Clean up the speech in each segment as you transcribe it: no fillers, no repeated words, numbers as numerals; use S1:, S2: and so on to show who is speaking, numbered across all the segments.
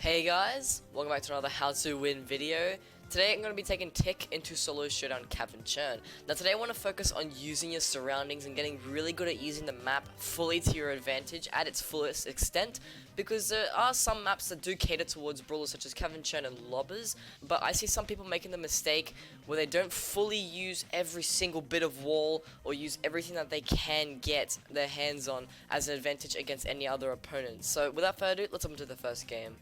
S1: Hey guys, welcome back to another how to win video. Today I'm going to be taking Tick into Solo Showdown Cap Churn. Now today I want to focus on using your surroundings and getting really good at using the map fully to your advantage at its fullest extent, because there are some maps that do cater towards brawlers such as Churn and lobbers, but I see some people making the mistake where they don't fully use every single bit of wall or use everything that they can get their hands on as an advantage against any other opponent. So without further ado, let's jump into the first game.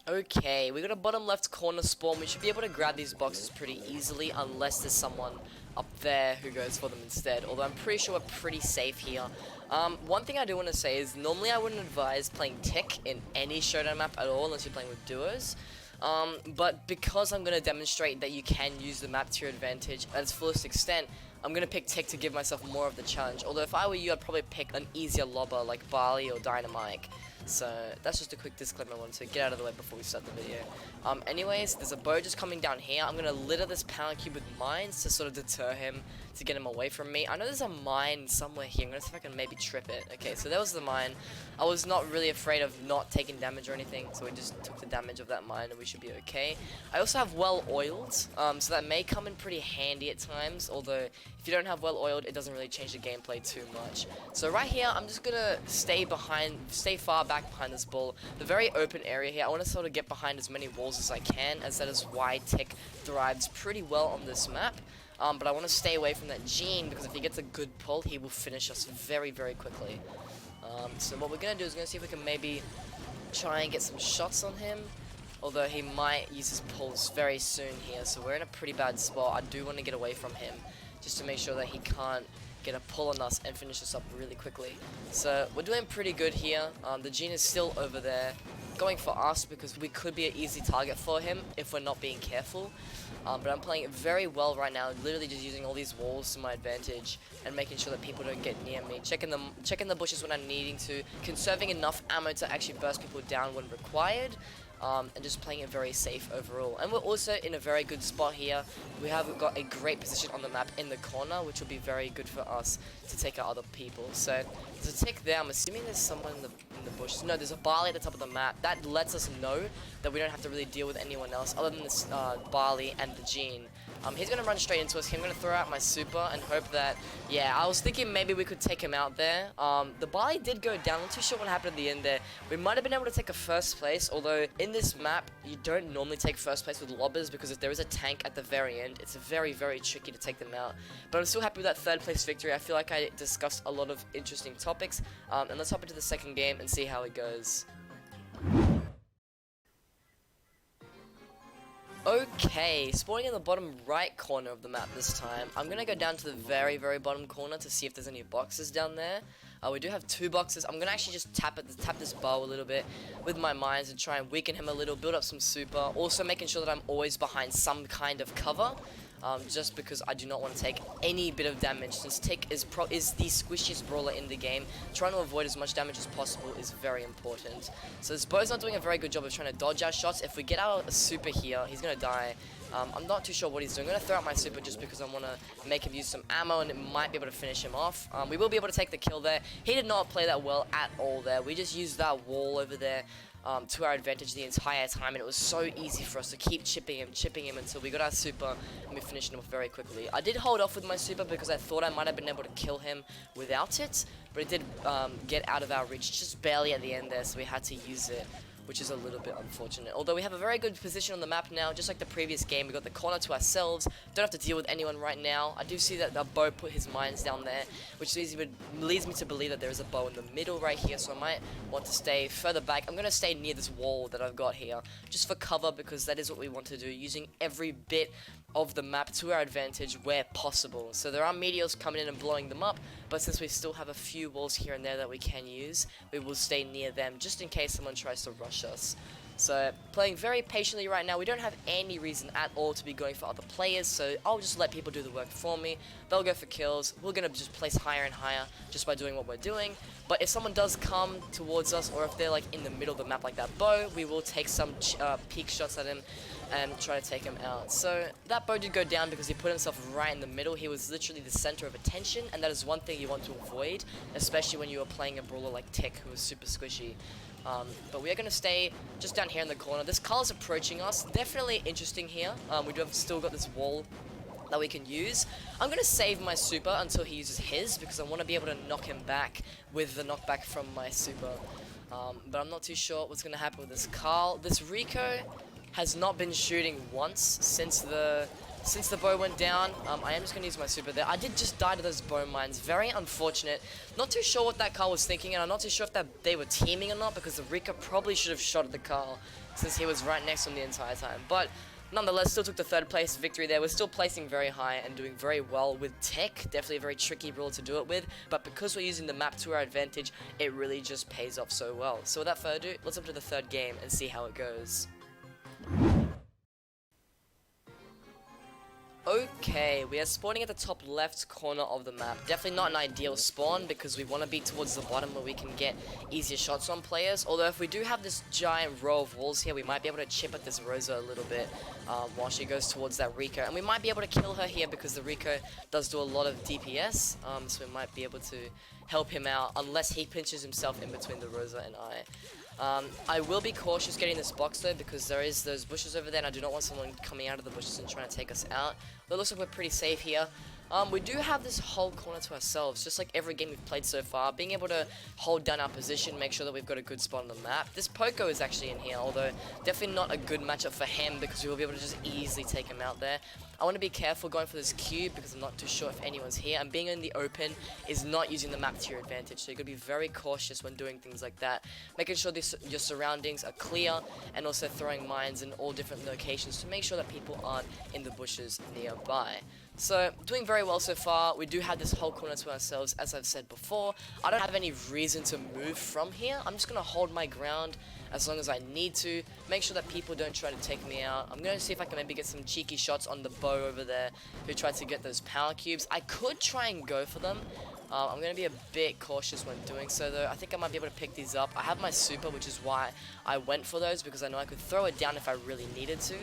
S1: Okay, we got a bottom left corner spawn. We should be able to grab these boxes pretty easily unless there's someone up there who goes for them instead, although I'm pretty sure we're pretty safe here. One thing I do want to say is normally I wouldn't advise playing Tick in any showdown map at all unless you're playing with duos. But because I'm going to demonstrate that you can use the map to your advantage at its fullest extent, I'm going to pick Tick to give myself more of the challenge. Although if I were you, I'd probably pick an easier lobber like Barley or Dynamite. So that's just a quick disclaimer I wanted to get out of the way before we start the video. Anyways, there's a bow just coming down here. I'm going to litter this power cube with mines to sort of deter him, to get him away from me. I know there's a mine somewhere here. I'm going to see if I can maybe trip it. Okay, so there was the mine. I was not really afraid of not taking damage or anything, so we just took the damage of that mine and we should be okay. I also have well oiled, so that may come in pretty handy at times, although if you don't have well oiled, it doesn't really change the gameplay too much. So right here, I'm just going to stay far back behind this ball. The very open area here, I want to sort of get behind as many walls as I can, as that is why Tick thrives pretty well on this map. But I want to stay away from that Gene, because if he gets a good pull, he will finish us very, very quickly. So what we're going to do is going to see if we can maybe try and get some shots on him, although he might use his pulls very soon here, so we're in a pretty bad spot. I do want to get away from him, just to make sure that he can't get a pull on us and finish us up really quickly. So we're doing pretty good here. The Gene is still over there going for us because we could be an easy target for him if we're not being careful. But I'm playing it very well right now, literally just using all these walls to my advantage and making sure that people don't get near me, checking the bushes when I'm needing to, conserving enough ammo to actually burst people down when required. And just playing it very safe overall. And we're also in a very good spot here. We have got a great position on the map in the corner, which will be very good for us to take out other people. So there's a Tick there. I'm assuming there's someone in the bush. No, there's a Barley at the top of the map. That lets us know that we don't have to really deal with anyone else other than this Barley and the Gene. He's going to run straight into us. I'm going to throw out my super and hope that, yeah, I was thinking maybe we could take him out there. The Barley did go down. I'm not too sure what happened at the end there. We might have been able to take a first place, although in this map, you don't normally take first place with lobbers, because if there is a tank at the very end, it's very, very tricky to take them out. But I'm still happy with that third place victory. I feel like I discussed a lot of interesting topics. And let's hop into the second game and see how it goes. Okay, spawning in the bottom right corner of the map this time. I'm gonna go down to the very, very bottom corner to see if there's any boxes down there. We do have 2 boxes. I'm gonna actually just tap this bow a little bit with my mines and try and weaken him a little, build up some super. Also making sure that I'm always behind some kind of cover. Just because I do not want to take any bit of damage, since Tick is the squishiest brawler in the game. Trying to avoid as much damage as possible is very important. So this bow's not doing a very good job of trying to dodge our shots. If we get out a super here, he's going to die. I'm not too sure what he's doing. I'm going to throw out my super just because I want to make him use some ammo and it might be able to finish him off. We will be able to take the kill there. He did not play that well at all there. We just used that wall over there to our advantage the entire time, and it was so easy for us to keep chipping him until we got our super and we finished him off very quickly. I did hold off with my super because I thought I might have been able to kill him without it, but it did get out of our reach just barely at the end there, so we had to use it, which is a little bit unfortunate. Although we have a very good position on the map now, just like the previous game. We got the corner to ourselves, don't have to deal with anyone right now. I do see that the bow put his mines down there, which leads me to believe that there is a bow in the middle right here, so I might want to stay further back. I'm going to stay near this wall that I've got here, just for cover, because that is what we want to do, using every bit of the map to our advantage where possible. So there are meteors coming in and blowing them up, but since we still have a few walls here and there that we can use, we will stay near them just in case someone tries to rush us. So playing very patiently right now. We don't have any reason at all to be going for other players, so I'll just let people do the work for me. They'll go for kills. We're going to just place higher and higher just by doing what we're doing. But if someone does come towards us, or if they're like in the middle of the map like that bow, we will take some peek shots at him and try to take him out. So that bow did go down because he put himself right in the middle. He was literally the center of attention, and that is one thing you want to avoid, especially when you are playing a brawler like Tick, who is super squishy. But we are going to stay just down here in the corner. This Carl is approaching us. Definitely interesting here. We do have still got this wall that we can use. I'm going to save my super until he uses his, because I want to be able to knock him back with the knockback from my super. But I'm not too sure what's going to happen with this Carl. This Rico has not been shooting once since the bow went down. I am just going to use my super there. I did just die to those bone mines. Very unfortunate. Not too sure what that Carl was thinking, and I'm not too sure if they were teaming or not, because the Rico probably should have shot at the Carl since he was right next to him the entire time. But nonetheless, still took the 3rd place victory there. We're still placing very high and doing very well with Tech. Definitely a very tricky brawler to do it with, but because we're using the map to our advantage, it really just pays off so well. So without further ado, let's jump to the 3rd game and see how it goes. Okay, we are spawning at the top left corner of the map. Definitely not an ideal spawn, because we want to be towards the bottom where we can get easier shots on players. Although if we do have this giant row of walls here, we might be able to chip at this Rosa a little bit while she goes towards that Rico. And we might be able to kill her here, because the Rico does do a lot of DPS. So we might be able to help him out, unless he pinches himself in between the Rosa and I. I will be cautious getting this box though, because there is those bushes over there, and I do not want someone coming out of the bushes and trying to take us out. But it looks like we're pretty safe here. We do have this whole corner to ourselves, just like every game we've played so far. Being able to hold down our position, make sure that we've got a good spot on the map. This Poco is actually in here, although definitely not a good matchup for him, because we will be able to just easily take him out there. I want to be careful going for this cube, because I'm not too sure if anyone's here, and being in the open is not using the map to your advantage, so you got to be very cautious when doing things like that, making sure your surroundings are clear, and also throwing mines in all different locations to make sure that people aren't in the bushes nearby. So, doing very well so far. We do have this whole corner to ourselves, as I've said before. I don't have any reason to move from here. I'm just going to hold my ground as long as I need to. Make sure that people don't try to take me out. I'm going to see if I can maybe get some cheeky shots on the bow over there who tried to get those power cubes. I could try and go for them. I'm going to be a bit cautious when doing so though. I think I might be able to pick these up. I have my super, which is why I went for those, because I know I could throw it down if I really needed to.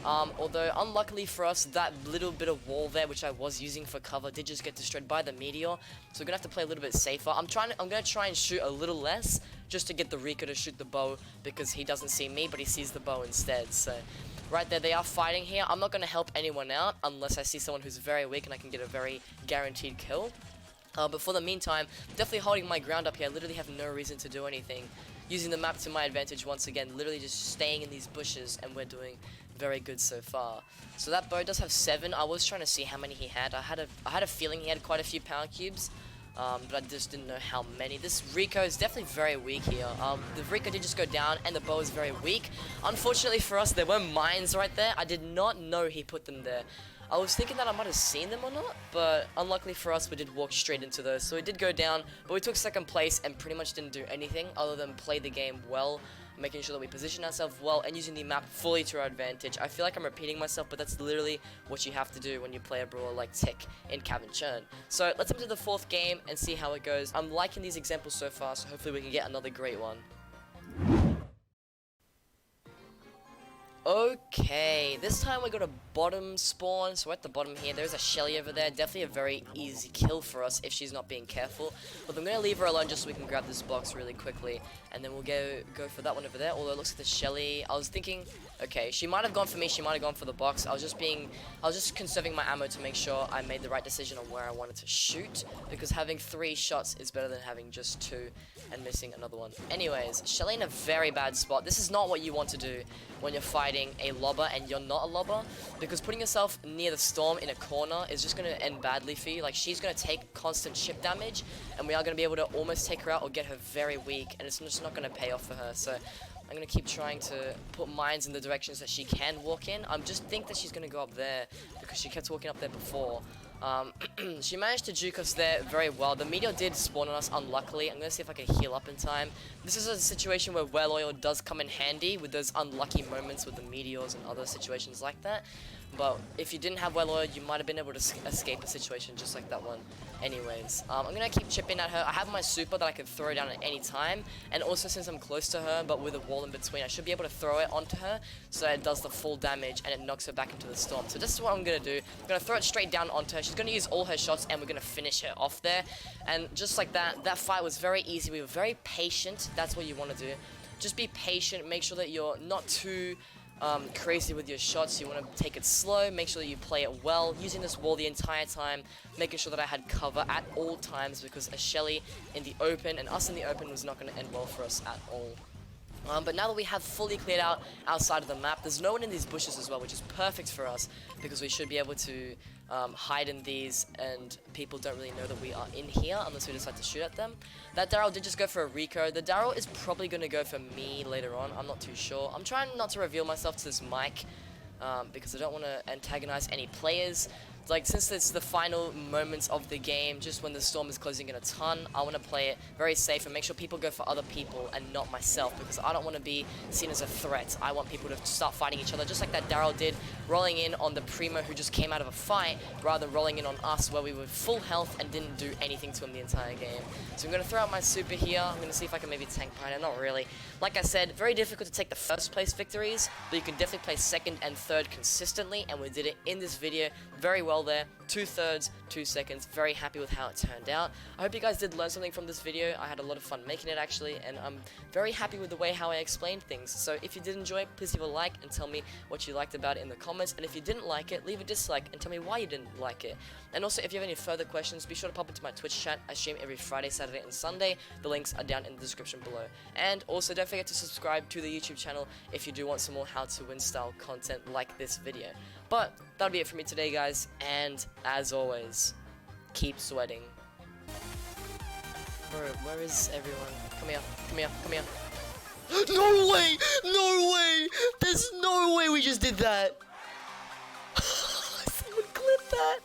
S1: Although, unluckily for us, that little bit of wall there, which I was using for cover, did just get destroyed by the meteor. So we're gonna have to play a little bit safer. I'm gonna try and shoot a little less, just to get the Rico to shoot the bow, because he doesn't see me, but he sees the bow instead. So, right there, they are fighting here. I'm not gonna help anyone out unless I see someone who's very weak and I can get a very guaranteed kill. But for the meantime, definitely holding my ground up here. I literally have no reason to do anything. Using the map to my advantage once again, literally just staying in these bushes, and we're doing very good so far. So that bow does have 7. I was trying to see how many he had. I had a feeling he had quite a few power cubes, but I just didn't know how many. This Rico is definitely very weak here. The Rico did just go down, and the bow is very weak. Unfortunately for us, there were mines right there. I did not know he put them there. I was thinking that I might have seen them or not, but unluckily for us, we did walk straight into those. So we did go down, but we took 2nd place and pretty much didn't do anything other than play the game well, making sure that we position ourselves well and using the map fully to our advantage. I feel like I'm repeating myself, but that's literally what you have to do when you play a brawler like Tick in Cavern Churn. So let's jump to the 4th game and see how it goes. I'm liking these examples so far, so hopefully we can get another great one. Okay, this time we got a bottom spawn, so we're at the bottom here. There's a Shelly over there, definitely a very easy kill for us if she's not being careful. But I'm going to leave her alone just so we can grab this box really quickly, and then we'll go for that one over there. Although it looks like the Shelly, I was thinking, okay, she might have gone for me, she might have gone for the box. I was just conserving my ammo to make sure I made the right decision on where I wanted to shoot, because having 3 shots is better than having just 2 and missing another one. Anyways, Shelly in a very bad spot. This is not what you want to do when you're fighting a lobber and you're not a lobber, because putting yourself near the storm in a corner is just going to end badly for you. Like, she's going to take constant chip damage, and we are going to be able to almost take her out or get her very weak, and it's just not going to pay off for her. So I'm going to keep trying to put mines in the directions that she can walk in. I just think that she's going to go up there, because she kept walking up there before. She managed to juke us there very well. The meteor did spawn on us, unluckily. I'm going to see if I can heal up in time. This is a situation where well oil does come in handy with those unlucky moments with the meteors and other situations like that. But if you didn't have Weller, you might have been able to escape a situation just like that one. Anyways, I'm gonna keep chipping at her. I have my super that I can throw down at any time, and also since I'm close to her but with a wall in between, I should be able to throw it onto her so that it does the full damage and it knocks her back into the storm. So this is what I'm gonna do. I'm gonna throw it straight down onto her. She's gonna use all her shots and we're gonna finish her off there. And just like that, that fight was very easy. We were very patient. That's what you want to do. Just be patient. Make sure that you're not too crazy with your shots. You want to take it slow, make sure that you play it well, using this wall the entire time, making sure that I had cover at all times, because a Shelly in the open and us in the open was not going to end well for us at all. But now that we have fully cleared out outside of the map, there's no one in these bushes as well, which is perfect for us, because we should be able to hide in these, and people don't really know that we are in here unless we decide to shoot at them. That Daryl did just go for a Rico. The Daryl is probably going to go for me later on. I'm not too sure. I'm trying not to reveal myself to this mic because I don't want to antagonize any players. Like, since it's the final moments of the game, just when the storm is closing in a ton, I want to play it very safe and make sure people go for other people and not myself, because I don't want to be seen as a threat. I want people to start fighting each other, just like that Daryl did, rolling in on the Primo who just came out of a fight, rather than rolling in on us where we were full health and didn't do anything to him the entire game. So I'm going to throw out my super here. I'm going to see if I can maybe tank behind it. Not really. Like I said, very difficult to take the first place victories, but you can definitely play second and third consistently, and we did it in this video very well there. 2/3, 2 seconds. Very happy with how it turned out. I hope you guys did learn something from this video. I had a lot of fun making it actually, and I'm very happy with the way how I explained things. So if you did enjoy it, please leave a like and tell me what you liked about it in the comments, and if you didn't like it, leave a dislike and tell me why you didn't like it. And also, if you have any further questions, be sure to pop into my Twitch chat. I stream every Friday, Saturday, and Sunday. The links are down in the description below. And also, don't forget to subscribe to the YouTube channel if you do want some more how to win style content like this video. But that'll be it for me today, guys, and as always, keep sweating. Bro, where is everyone? Come here, come here, come here. No way! No way! There's no way we just did that! Someone clip that!